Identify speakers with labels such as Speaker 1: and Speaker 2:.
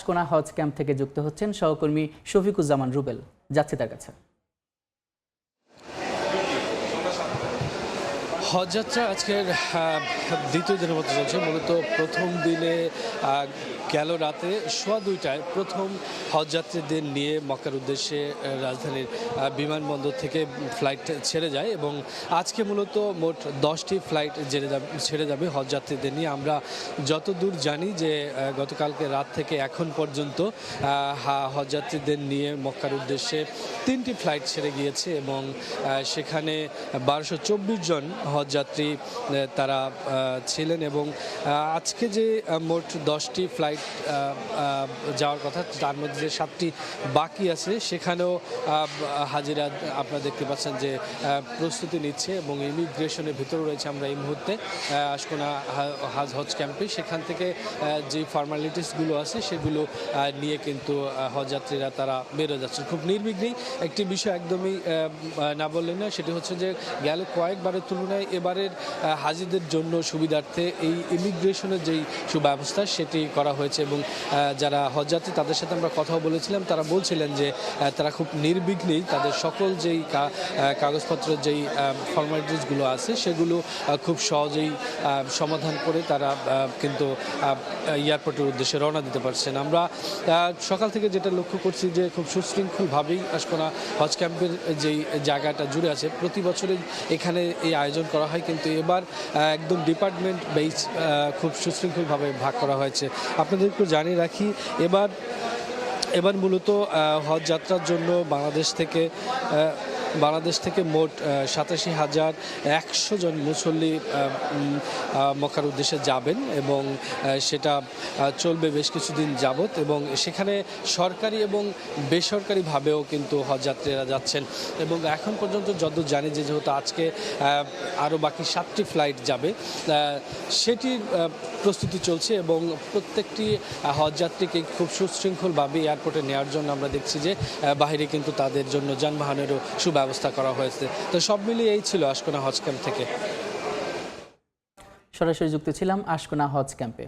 Speaker 1: আশকোনা হজ camp থেকে যুক্ত হচ্ছেন সহকর্মী শফিকুজ্জামান রুবেল। যাচ্ছে তার কাছে।
Speaker 2: হজযাত্রা আজকের দ্বিতীয় দিনের মতো চলছে। মূলত প্রথম দিনে গেল রাতে সোয়া 2টায় প্রথম হজযাত্রীদের নিয়ে মক্কার উদ্দেশ্যে রাজধানীর বিমানবন্দর থেকে ফ্লাইট ছেড়ে যায় এবং আজকে মূলত মোট 10টি ফ্লাইট ছেড়ে যাবে হজযাত্রীদের নিয়ে। আমরা যতদূর জানি যে গতকালকে রাত থেকে এখন পর্যন্ত হজযাত্রীদের নিয়ে মক্কার উদ্দেশ্যে 3টি ফ্লাইট ছেড়ে গিয়েছে এবং সেখানে 1224 জন হজযাত্রী তারা ছিলেন এবং আজকে যে মোট 10টি ফ্লাইট যাওয়ার কথা তার মধ্যে যে 7টি বাকি আছে সেখানেও হাজিরা আপনারা দেখতে পাচ্ছেন যে প্রস্তুতি নিচ্ছে এবং ইমিগ্রেশনের ভিতরে রয়েছে আমরা এই মুহূর্তে আশকোনা হজ ক্যাম্পে। সেখান থেকে যে ফর্মালিটিসগুলো আছে সেগুলো নিয়ে কিন্তু হজযাত্রীরা তারা বেরো যাচ্ছেন খুব নির্বিঘ্নেই। একটি বিষয় একদমই না বললেন না, সেটি হচ্ছে যে গেল কয়েকবারের তুলনায় এবারের হাজিদের জন্য সুবিধার্থে এই ইমিগ্রেশনের যেই সুব্যবস্থা সেটি করা হয়েছে এবং যারা হজযাত্রী তাদের সাথে আমরা কথাও বলেছিলাম, তারা বলছিলেন যে তারা খুব নির্বিঘ্নেই তাদের সকল যেই কাগজপত্রের যেই ফর্মালিটিসগুলো আছে সেগুলো খুব সহজেই সমাধান করে তারা কিন্তু এয়ারপোর্টের উদ্দেশ্যে রওনা দিতে পারছেন। আমরা সকাল থেকে যেটা লক্ষ্য করছি যে খুব সুশৃঙ্খলভাবেই আশকোনা হজ ক্যাম্পের যেই জায়গাটা জুড়ে আছে, প্রতি বছরই এখানে এই আয়োজন করা হয়, কিন্তু এবার একদম ডিপার্টমেন্ট বেস খুব সুশৃঙ্খলভাবে ভাগ করা হয়েছে। আপনাদেরকে জানিয়ে রাখি এবার মূলত হজ যাত্রার জন্য বাংলাদেশ থেকে মোট 87,100 জন মুসল্লি মক্কার উদ্দেশ্যে যাবেন এবং সেটা চলবে বেশ কিছুদিন যাবত এবং সেখানে সরকারি এবং বেসরকারিভাবেও কিন্তু হজযাত্রীরা যাচ্ছেন এবং এখন পর্যন্ত যতদূর জানি যে যেহেতু আজকে আরও বাকি 7টি ফ্লাইট যাবে সেটির প্রস্তুতি চলছে এবং প্রত্যেকটি হজযাত্রীকে খুব সুশৃঙ্খলভাবে এয়ারপোর্টে নেওয়ার জন্য আমরা দেখছি যে বাইরে কিন্তু তাদের জন্য যানবাহনেরও ব্যবস্থা করা হয়েছে। তো সব মিলিয়ে এই ছিল আশকোনা হজ ক্যাম্প থেকে।
Speaker 1: সরাসরি যুক্ত ছিলাম আশকোনা হজ ক্যাম্পে।